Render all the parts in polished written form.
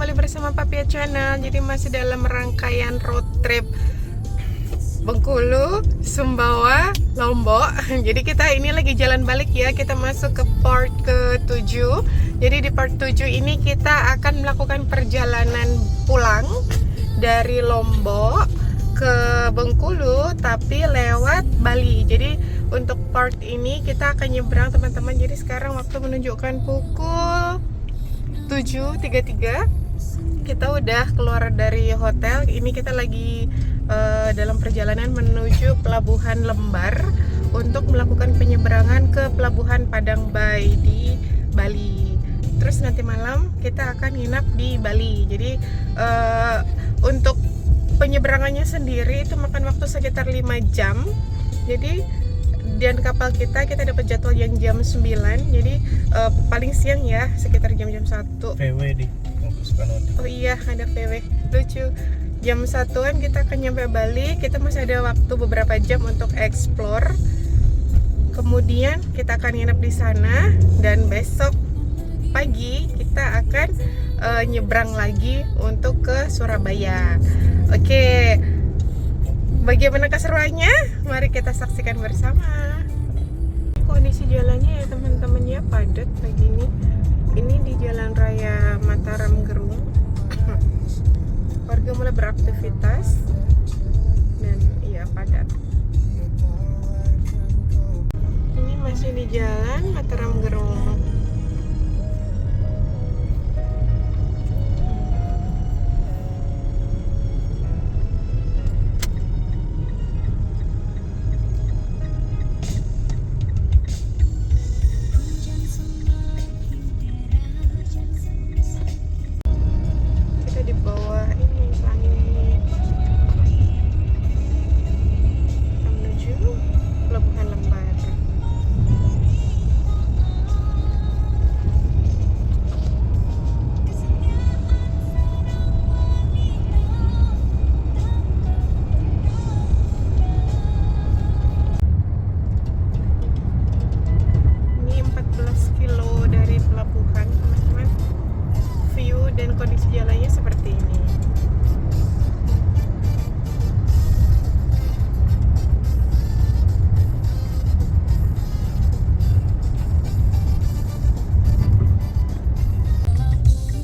kembali bersama Papia Channel. Jadi masih dalam rangkaian road trip Bengkulu, Sumbawa, Lombok. Jadi kita ini lagi jalan balik ya. Kita masuk ke part ke-7. Jadi di part 7 ini kita akan melakukan perjalanan pulang dari Lombok ke Bengkulu tapi lewat Bali. Jadi untuk part ini kita akan nyebrang teman-teman. Jadi sekarang waktu menunjukkan pukul 7.33. Kita udah keluar dari hotel. Ini kita lagi dalam perjalanan menuju Pelabuhan Lembar untuk melakukan penyeberangan ke Pelabuhan Padang Bay di Bali. Terus nanti malam kita akan nginap di Bali. Jadi untuk penyeberangannya sendiri itu makan waktu sekitar 5 jam. Jadi dan kapal kita dapat jadwal yang jam 9. Jadi paling siang ya, sekitar jam-jam 1. VW di Soekarno. Oh iya, ada VW. Lucu. Jam 1-an kita akan nyampe Bali. Kita masih ada waktu beberapa jam untuk explore. Kemudian kita akan nginep di sana dan besok pagi kita akan nyebrang lagi untuk ke Surabaya. Oke. Bagaimana keseruannya? Mari kita saksikan bersama. Kondisi jalannya ya teman-teman ya, padat pagi ini. Ini di Jalan Raya Mataram Gerung. Warga mulai beraktivitas dan iya padat. Ini masih di Jalan Mataram Gerung. Di bawah ini langit menuju Pelabuhan Lembar. Ini 14 kilo dari pelabuhan teman-teman. View dan kondisi jalannya seperti ini.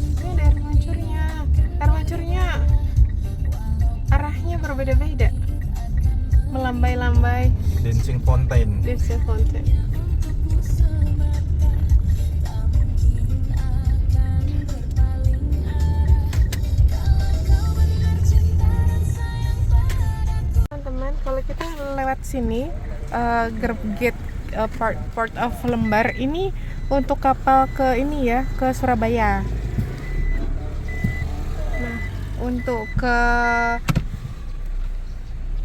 Ini ada air mancurnya. Air mancurnya arahnya berbeda-beda. Melambai-lambai. Dancing Fountain. Dancing Fountain. Kalau kita lewat sini gate port of Lembar ini untuk kapal ke ini ya, ke Surabaya. Nah, untuk ke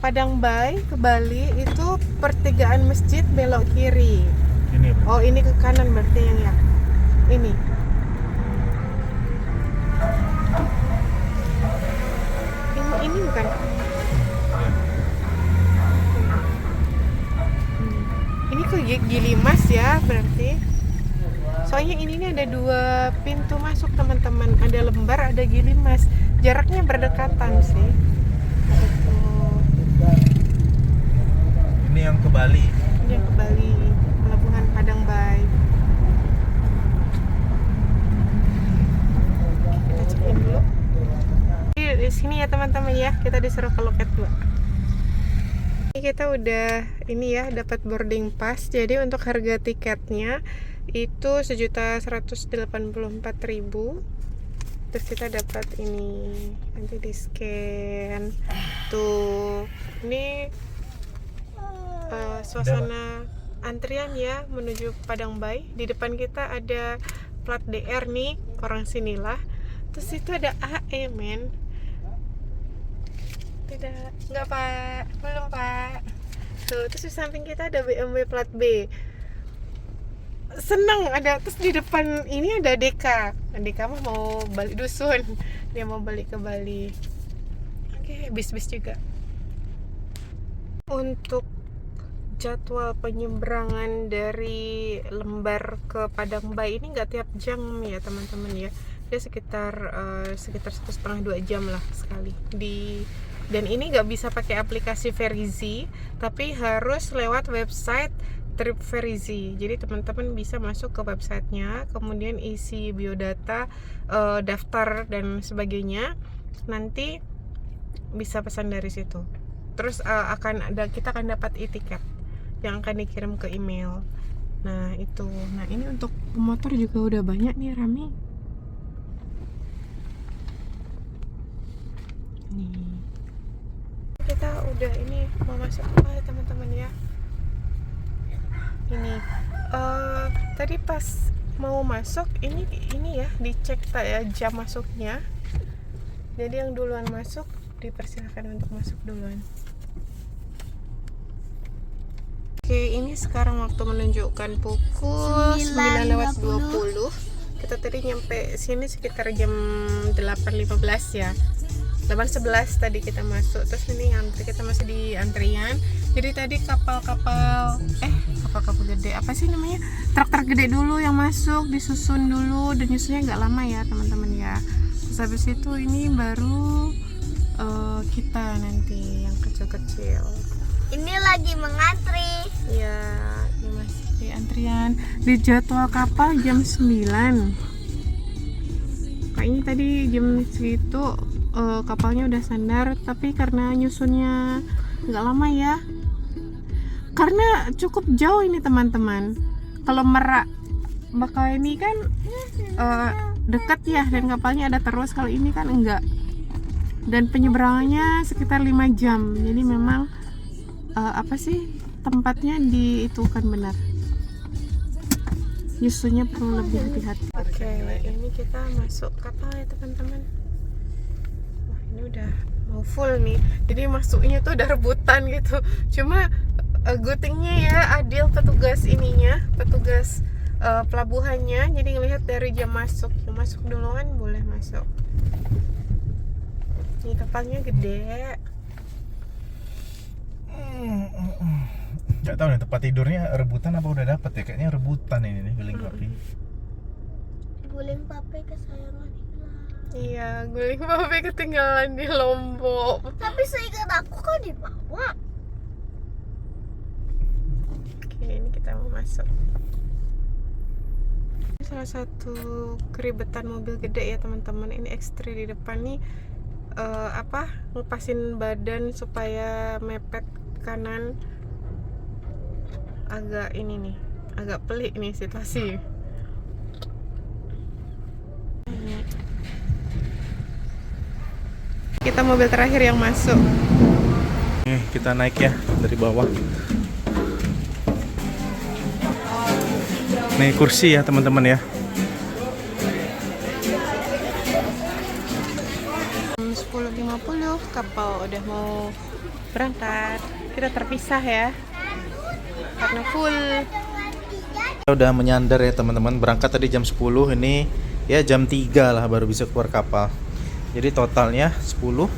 Padang Bay ke Bali itu pertigaan masjid belok kiri. Ini Oh, ini ke kanan berarti yang ya. Ini. Ini bukan. Ini ke Gilimas ya berarti. Soalnya ini ada 2 pintu masuk teman-teman. Ada Lembar, ada Gilimas. Jaraknya berdekatan sih. Ini yang ke Bali. Ini yang ke Bali, Pelabuhan Padang Bay. Kita cek in dulu. Di sini ya teman-teman ya, kita disuruh ke loket 2. Kita udah ini ya dapat boarding pass. Jadi untuk harga tiketnya itu 1.184.000. Terus kita dapat ini nanti di scan tuh. Ini suasana antrian ya menuju Padang Bay. Di depan kita ada plat DR nih, orang sinilah. Terus itu ada AE men. Tidak, enggak pak, belum pak. Tuh, terus di samping kita ada BMW plat B. Seneng ada, terus di depan ini ada Deka. Deka mau balik dusun, dia mau balik ke Bali. Oke, bis-bis juga. Untuk jadwal penyeberangan dari Lembar ke Padang Bay ini nggak tiap jam ya teman-teman ya. dia sekitar 1,5-2 jam lah sekali dan ini nggak bisa pakai aplikasi Verizi, tapi harus lewat website Trip Verizi. Jadi teman-teman bisa masuk ke websitenya, kemudian isi biodata, daftar dan sebagainya, nanti bisa pesan dari situ. Terus kita akan dapat e-tiket yang akan dikirim ke email. Nah itu, nah ini untuk motor juga udah banyak nih, rame. Nih kita udah ini mau masuk apa ya teman-teman ya. Ini tadi pas mau masuk ini ya dicek ya jam masuknya. Jadi yang duluan masuk dipersilakan untuk masuk duluan. Oke, ini sekarang waktu menunjukkan pukul 9:20. Kita tadi nyampe sini sekitar jam 8:15 ya. 8:11 tadi kita masuk. Terus ini kita masih di antrian. Jadi tadi kapal-kapal gede, apa sih namanya? Truk-truk gede dulu yang masuk, disusun dulu, dan nyusunnya nggak lama ya teman-teman ya. Terus habis itu ini baru kita nanti yang kecil-kecil. Ini lagi mengantri. Ya, ini masih di antrian. Di jadwal kapal jam 9. Kayaknya tadi jam segitu kapalnya udah sandar, tapi karena nyusunnya nggak lama ya. Karena cukup jauh ini teman-teman. Kalau Merak Bakauheni kan dekat ya, dan kapalnya ada terus. Kalau ini kan enggak. Dan penyeberangannya sekitar 5 jam. Jadi memang tempatnya diitukan benar. Nyusunnya perlu lebih hati-hati. Oke, ini kita masuk kapal ya teman-teman. Wah, ini udah mau full nih. Jadi masuknya tuh udah rebutan gitu. Cuma good thing-nya ya adil petugas pelabuhannya. Jadi ngelihat dari jam masuk. Yang masuk duluan boleh masuk. Ini kapalnya gede. Gak tahu nih tempat tidurnya rebutan apa udah dapet ya. Kayaknya rebutan ini nih guling papi. Guling papi kesayangan hilang. Iya, guling papi ketinggalan di Lombok. Tapi seingat aku kan dibawa. Oke, ini kita mau masuk. Salah satu keribetan mobil gede ya teman-teman. Ini X3 di depan nih ngepasin badan supaya mepet kanan. Agak pelik nih situasi. Kita mobil terakhir yang masuk. Kita naik ya dari bawah. Nih kursi ya teman-teman ya. 10.50 kapal udah mau berangkat. Kita terpisah ya karena full. Kita udah menyandar ya teman-teman. Berangkat tadi jam 10, ini ya jam 3 lah baru bisa keluar kapal. Jadi totalnya 10,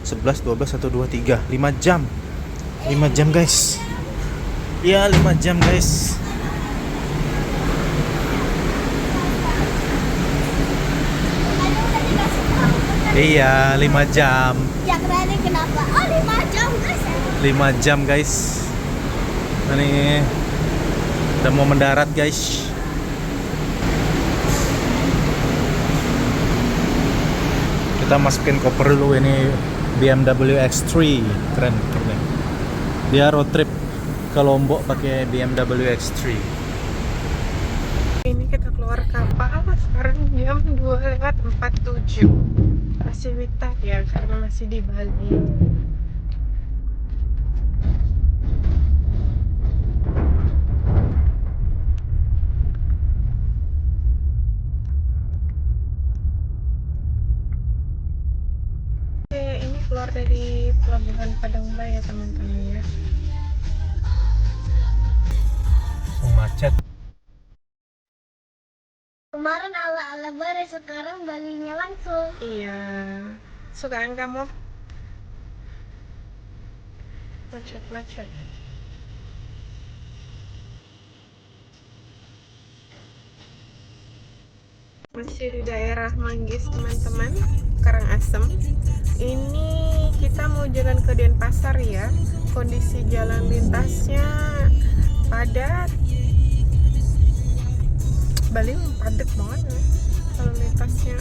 11, 12, 1, 2, 3 5 jam 5 jam guys. Ya 5 jam guys. Iya 5 jam. Ya keren kenapa? Oh 5 jam guys. 5 jam guys. Ini udah mau mendarat guys. Kita masukin koper dulu. Ini BMW X3 keren. Dia road trip ke Lombok pakai BMW X3. Ini kita keluar kapal sekarang jam 2:47. Masih witar ya karena masih di Bali. Ini keluar dari pelabuhan Padangbai ya teman-teman ya. Macet. Kemarin ala-ala bare, sekarang Balinya langsung. Iya. Sukaan kamu? Macet. Masih di daerah Manggis teman-teman, Karangasem. Ini kita mau jalan ke Denpasar ya. Kondisi jalan lintasnya padat. Bali padat banget ya kalau lintasnya.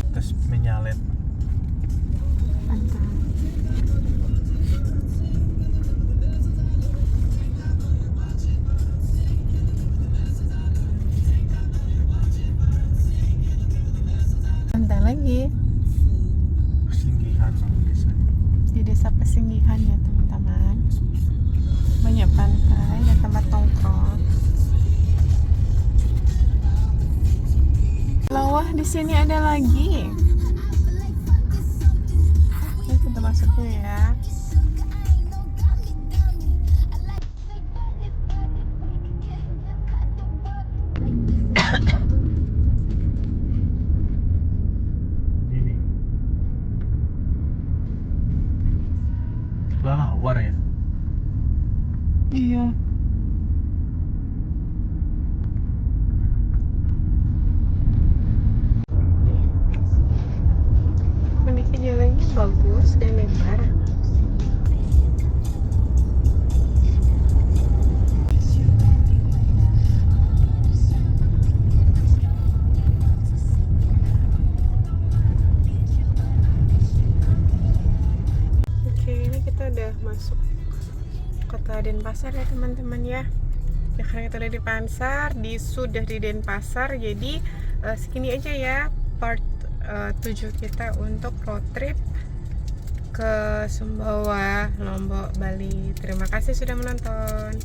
Terus menyalet. Mantap. Santai lagi Pesinggihan biasanya. di desa Pesinggihan ya teman-teman. Banyak pantai dan tempat nongkrong. Lawah di sini ada lagi. Ini kita masuknya ya. Ini. Lawar ya. Iya. Menikah jalannya bagus dan lebar. Oke, ini kita udah masuk kota Denpasar ya teman-teman ya. Ya karena kita udah di Pansar, sudah di Denpasar, jadi segini aja ya part 7 kita untuk road trip ke Sumbawa, Lombok, Bali. Terima kasih sudah menonton.